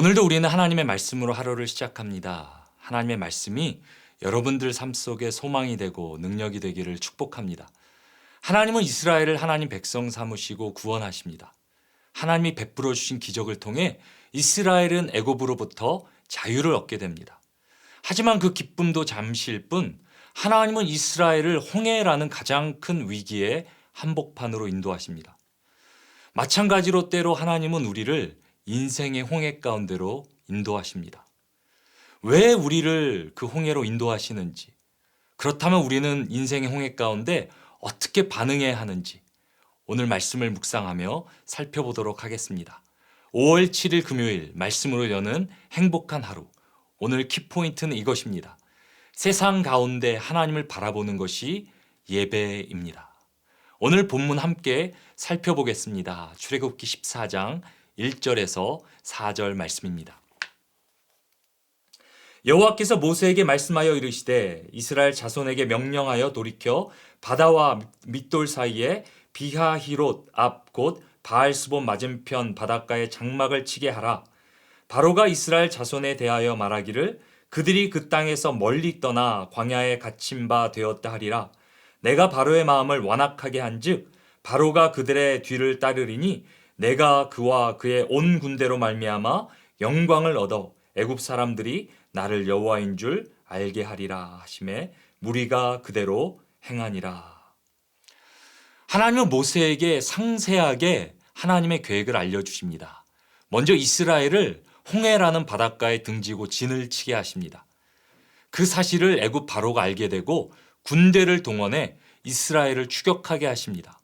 오늘도 우리는 하나님의 말씀으로 하루를 시작합니다. 하나님의 말씀이 여러분들 삶 속에 소망이 되고 능력이 되기를 축복합니다. 하나님은 이스라엘을 하나님 백성 삼으시고 구원하십니다. 하나님이 베풀어 주신 기적을 통해 이스라엘은 애굽으로부터 자유를 얻게 됩니다. 하지만 그 기쁨도 잠시일 뿐 하나님은 이스라엘을 홍해라는 가장 큰 위기의 한복판으로 인도하십니다. 마찬가지로 때로 하나님은 우리를 인생의 홍해 가운데로 인도하십니다. 왜 우리를 그 홍해로 인도하시는지, 그렇다면 우리는 인생의 홍해 가운데 어떻게 반응해야 하는지 오늘 말씀을 묵상하며 살펴보도록 하겠습니다. 5월 7일 금요일 말씀으로 여는 행복한 하루. 오늘 키포인트는 이것입니다. 세상 가운데 하나님을 바라보는 것이 예배입니다. 오늘 본문 함께 살펴보겠습니다. 출애굽기 14장 1절에서 4절 말씀입니다. 여호와께서 모세에게 말씀하여 이르시되 이스라엘 자손에게 명령하여 돌이켜 바다와 밑돌 사이에 비하히롯 앞 곧 바알스본 맞은편 바닷가에 장막을 치게 하라. 바로가 이스라엘 자손에 대하여 말하기를 그들이 그 땅에서 멀리 떠나 광야에 갇힌 바 되었다 하리라. 내가 바로의 마음을 완악하게 한즉 바로가 그들의 뒤를 따르리니 내가 그와 그의 온 군대로 말미암아 영광을 얻어 애굽 사람들이 나를 여호와인 줄 알게 하리라 하시매 무리가 그대로 행하니라. 하나님은 모세에게 상세하게 하나님의 계획을 알려주십니다. 먼저 이스라엘을 홍해라는 바닷가에 등지고 진을 치게 하십니다. 그 사실을 애굽 바로가 알게 되고 군대를 동원해 이스라엘을 추격하게 하십니다.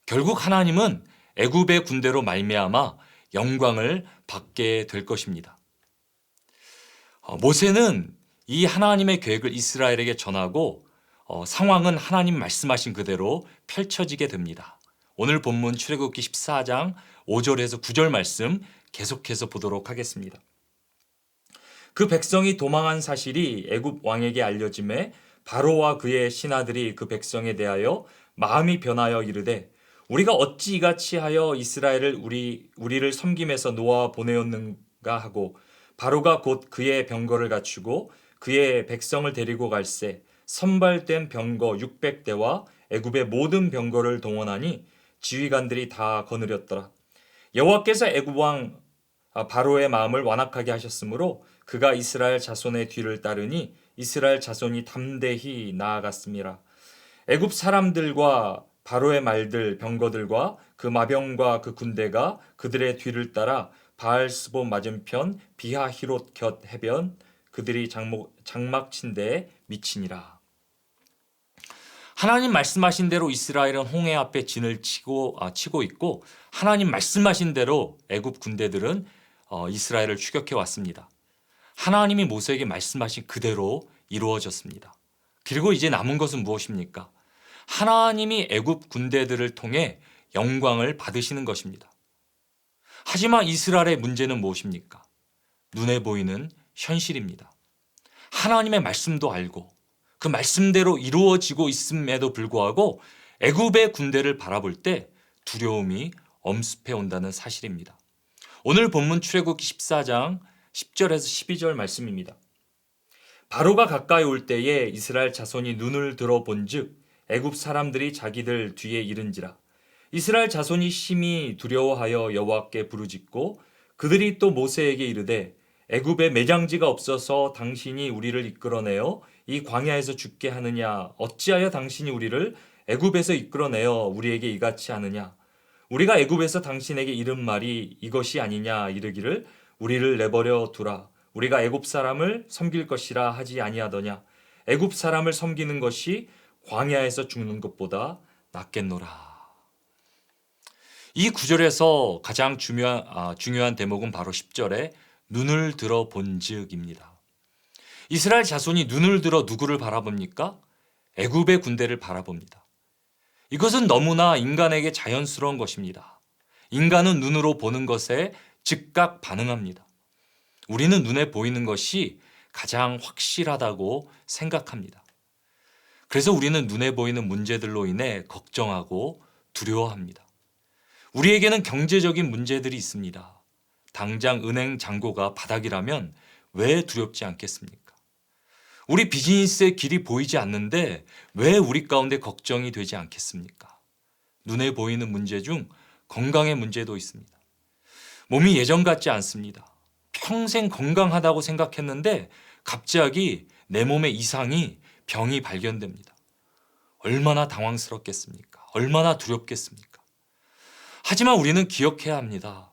결국 하나님은 애굽의 군대로 말미암아 영광을 받게 될 것입니다. 모세는 이 하나님의 계획을 이스라엘에게 전하고 상황은 하나님 말씀하신 그대로 펼쳐지게 됩니다. 오늘 본문 출애굽기 14장 5절에서 9절 말씀 계속해서 보도록 하겠습니다. 그 백성이 도망한 사실이 애굽 왕에게 알려짐에 바로와 그의 신하들이 그 백성에 대하여 마음이 변하여 이르되 우리가 어찌 이같이 하여 이스라엘을 우리를 섬김에서 놓아 보내었는가 하고 바로가 곧 그의 병거를 갖추고 그의 백성을 데리고 갈새 선발된 병거 600대와 애굽의 모든 병거를 동원하니 지휘관들이 다 거느렸더라. 여호와께서 애굽 왕 바로의 마음을 완악하게 하셨으므로 그가 이스라엘 자손의 뒤를 따르니 이스라엘 자손이 담대히 나아갔습니다. 애굽 사람들과 바로의 말들 병거들과 그 마병과 그 군대가 그들의 뒤를 따라 바알스본 맞은편 비하히롯 곁 해변 그들이 장막 친 데에 미치니라. 하나님 말씀하신 대로 이스라엘은 홍해 앞에 진을 치고 있고 하나님 말씀하신 대로 애굽 군대들은 이스라엘을 추격해 왔습니다. 하나님이 모세에게 말씀하신 그대로 이루어졌습니다. 그리고 이제 남은 것은 무엇입니까? 하나님이 애굽 군대들을 통해 영광을 받으시는 것입니다. 하지만 이스라엘의 문제는 무엇입니까? 눈에 보이는 현실입니다. 하나님의 말씀도 알고 그 말씀대로 이루어지고 있음에도 불구하고 애굽의 군대를 바라볼 때 두려움이 엄습해 온다는 사실입니다. 오늘 본문 출애굽기 14장 10절에서 12절 말씀입니다. 바로가 가까이 올 때에 이스라엘 자손이 눈을 들어 본즉 애굽 사람들이 자기들 뒤에 이른지라. 이스라엘 자손이 심히 두려워하여 여호와께 부르짖고 그들이 또 모세에게 이르되 애굽에 매장지가 없어서 당신이 우리를 이끌어내어 이 광야에서 죽게 하느냐 어찌하여 당신이 우리를 애굽에서 이끌어내어 우리에게 이같이 하느냐 우리가 애굽에서 당신에게 이른 말이 이것이 아니냐 이르기를 우리를 내버려 두라 우리가 애굽 사람을 섬길 것이라 하지 아니하더냐 애굽 사람을 섬기는 것이 광야에서 죽는 것보다 낫겠노라. 이 구절에서 가장 중요한 대목은 바로 10절에 눈을 들어 본즉입니다. 이스라엘 자손이 눈을 들어 누구를 바라봅니까? 애굽의 군대를 바라봅니다. 이것은 너무나 인간에게 자연스러운 것입니다. 인간은 눈으로 보는 것에 즉각 반응합니다. 우리는 눈에 보이는 것이 가장 확실하다고 생각합니다. 그래서 우리는 눈에 보이는 문제들로 인해 걱정하고 두려워합니다. 우리에게는 경제적인 문제들이 있습니다. 당장 은행 잔고가 바닥이라면 왜 두렵지 않겠습니까? 우리 비즈니스의 길이 보이지 않는데 왜 우리 가운데 걱정이 되지 않겠습니까? 눈에 보이는 문제 중 건강의 문제도 있습니다. 몸이 예전 같지 않습니다. 평생 건강하다고 생각했는데 갑자기 내 몸에 이상이, 병이 발견됩니다. 얼마나 당황스럽겠습니까? 얼마나 두렵겠습니까? 하지만 우리는 기억해야 합니다.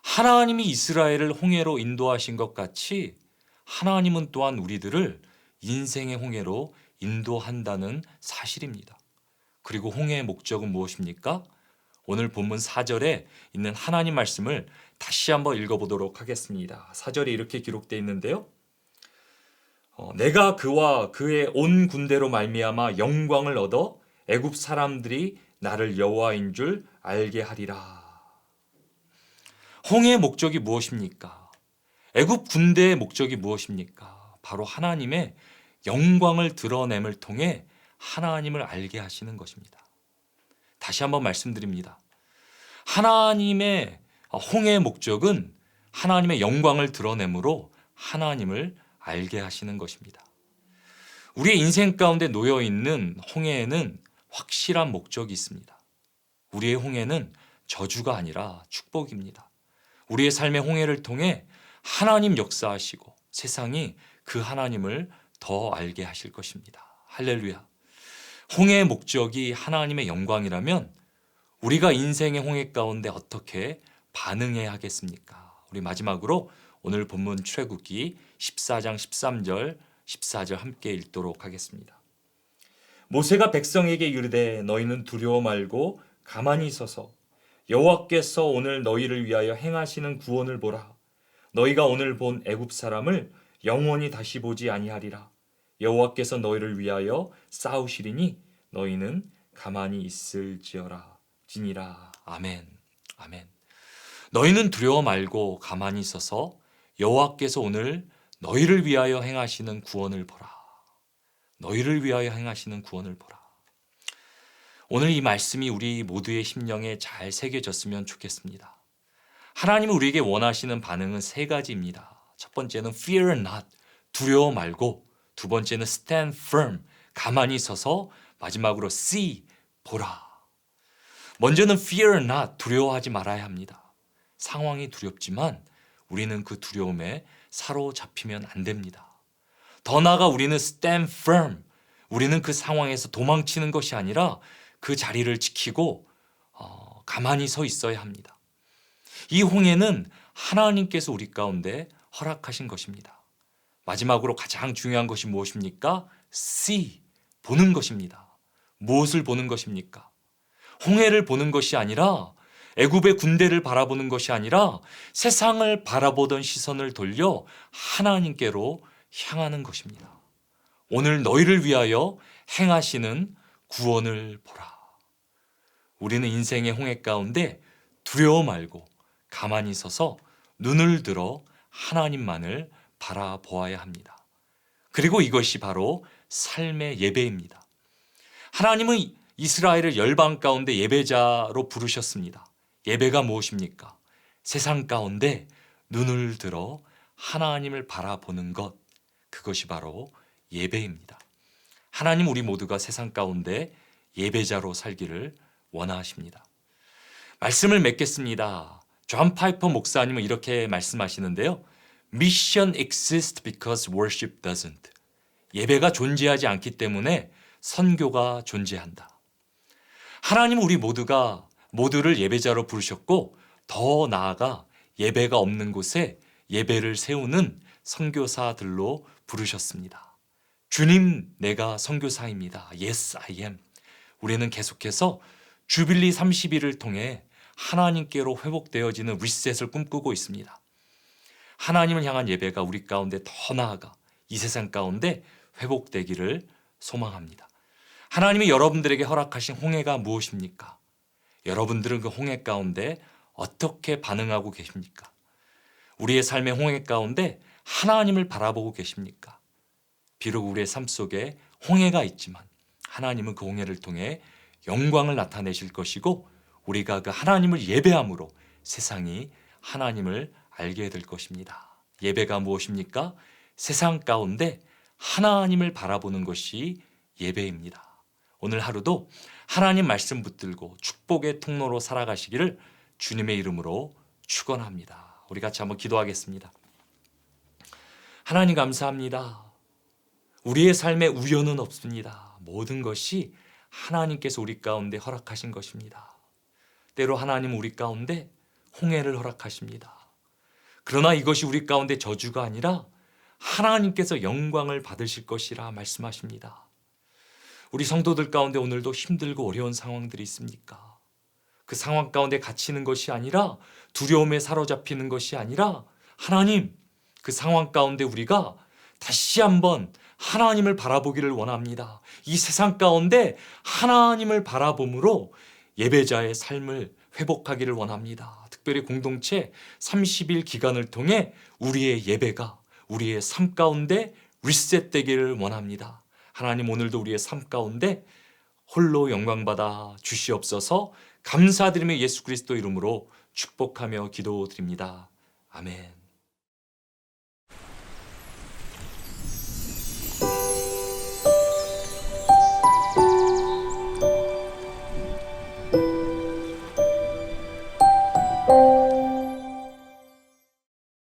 하나님이 이스라엘을 홍해로 인도하신 것 같이 하나님은 또한 우리들을 인생의 홍해로 인도한다는 사실입니다. 그리고 홍해의 목적은 무엇입니까? 오늘 본문 4절에 있는 하나님 말씀을 다시 한번 읽어보도록 하겠습니다. 4절에 이렇게 기록되어 있는데요. 내가 그와 그의 온 군대로 말미암아 영광을 얻어 애굽 사람들이 나를 여호와인 줄 알게 하리라. 홍해의 목적이 무엇입니까? 애굽 군대의 목적이 무엇입니까? 바로 하나님의 영광을 드러냄을 통해 하나님을 알게 하시는 것입니다. 다시 한번 말씀드립니다. 하나님의 홍해의 목적은 하나님의 영광을 드러내므로 하나님을 알게 하시는 것입니다. 우리의 인생 가운데 놓여 있는 홍해에는 확실한 목적이 있습니다. 우리의 홍해는 저주가 아니라 축복입니다. 우리의 삶의 홍해를 통해 하나님 역사하시고 세상이 그 하나님을 더 알게 하실 것입니다. 할렐루야. 홍해의 목적이 하나님의 영광이라면 우리가 인생의 홍해 가운데 어떻게 반응해야 하겠습니까? 우리 마지막으로 오늘 본문 출애굽기 14장 13절 14절 함께 읽도록 하겠습니다. 모세가 백성에게 이르되 너희는 두려워 말고 가만히 서서 여호와께서 오늘 너희를 위하여 행하시는 구원을 보라. 너희가 오늘 본 애굽 사람을 영원히 다시 보지 아니하리라. 여호와께서 너희를 위하여 싸우시리니 너희는 가만히 있을지어라. 지니라. 아멘. 아멘. 너희는 두려워 말고 가만히 있어서 여호와께서 오늘 너희를 위하여 행하시는 구원을 보라. 너희를 위하여 행하시는 구원을 보라. 오늘 이 말씀이 우리 모두의 심령에 잘 새겨졌으면 좋겠습니다. 하나님은 우리에게 원하시는 반응은 세 가지입니다. 첫 번째는 fear not, 두려워 말고, 두 번째는 stand firm, 가만히 서서, 마지막으로 see, 보라. 먼저는 fear not, 두려워하지 말아야 합니다. 상황이 두렵지만 우리는 그 두려움에 사로잡히면 안 됩니다. 더 나아가 우리는 stand firm, 우리는 그 상황에서 도망치는 것이 아니라 그 자리를 지키고 가만히 서 있어야 합니다. 이 홍해는 하나님께서 우리 가운데 허락하신 것입니다. 마지막으로 가장 중요한 것이 무엇입니까? see, 보는 것입니다. 무엇을 보는 것입니까? 홍해를 보는 것이 아니라 애굽의 군대를 바라보는 것이 아니라 세상을 바라보던 시선을 돌려 하나님께로 향하는 것입니다. 오늘 너희를 위하여 행하시는 구원을 보라. 우리는 인생의 홍해 가운데 두려워 말고 가만히 서서 눈을 들어 하나님만을 바라보아야 합니다. 그리고 이것이 바로 삶의 예배입니다. 하나님은 이스라엘을 열방 가운데 예배자로 부르셨습니다. 예배가 무엇입니까? 세상 가운데 눈을 들어 하나님을 바라보는 것, 그것이 바로 예배입니다. 하나님 우리 모두가 세상 가운데 예배자로 살기를 원하십니다. 말씀을 맺겠습니다. 존 파이퍼 목사님은 이렇게 말씀하시는데요. Mission exists because worship doesn't. 예배가 존재하지 않기 때문에 선교가 존재한다. 하나님은 우리 모두를 예배자로 부르셨고 더 나아가 예배가 없는 곳에 예배를 세우는 선교사들로 부르셨습니다. 주님, 내가 선교사입니다. Yes, I am. 우리는 계속해서 주빌리 30일을 통해 하나님께로 회복되어지는 리셋을 꿈꾸고 있습니다. 하나님을 향한 예배가 우리 가운데 더 나아가 이 세상 가운데 회복되기를 소망합니다. 하나님이 여러분들에게 허락하신 홍해가 무엇입니까? 여러분들은 그 홍해 가운데 어떻게 반응하고 계십니까? 우리의 삶의 홍해 가운데 하나님을 바라보고 계십니까? 비록 우리의 삶 속에 홍해가 있지만 하나님은 그 홍해를 통해 영광을 나타내실 것이고 우리가 그 하나님을 예배함으로 세상이 하나님을 알게 될 것입니다. 예배가 무엇입니까? 세상 가운데 하나님을 바라보는 것이 예배입니다. 오늘 하루도 하나님 말씀 붙들고 축복의 통로로 살아가시기를 주님의 이름으로 축원합니다. 우리 같이 한번 기도하겠습니다. 하나님 감사합니다. 우리의 삶에 우연은 없습니다. 모든 것이 하나님께서 우리 가운데 허락하신 것입니다. 때로 하나님은 우리 가운데 홍해를 허락하십니다. 그러나 이것이 우리 가운데 저주가 아니라 하나님께서 영광을 받으실 것이라 말씀하십니다. 우리 성도들 가운데 오늘도 힘들고 어려운 상황들이 있습니까? 그 상황 가운데 갇히는 것이 아니라 두려움에 사로잡히는 것이 아니라 하나님, 그 상황 가운데 우리가 다시 한번 하나님을 바라보기를 원합니다. 이 세상 가운데 하나님을 바라봄으로 예배자의 삶을 회복하기를 원합니다. 특별히 공동체 30일 기간을 통해 우리의 예배가 우리의 삶 가운데 리셋되기를 원합니다. 하나님 오늘도 우리의 삶 가운데 홀로 영광받아 주시옵소서. 감사드리며 예수 그리스도 이름으로 축복하며 기도드립니다. 아멘.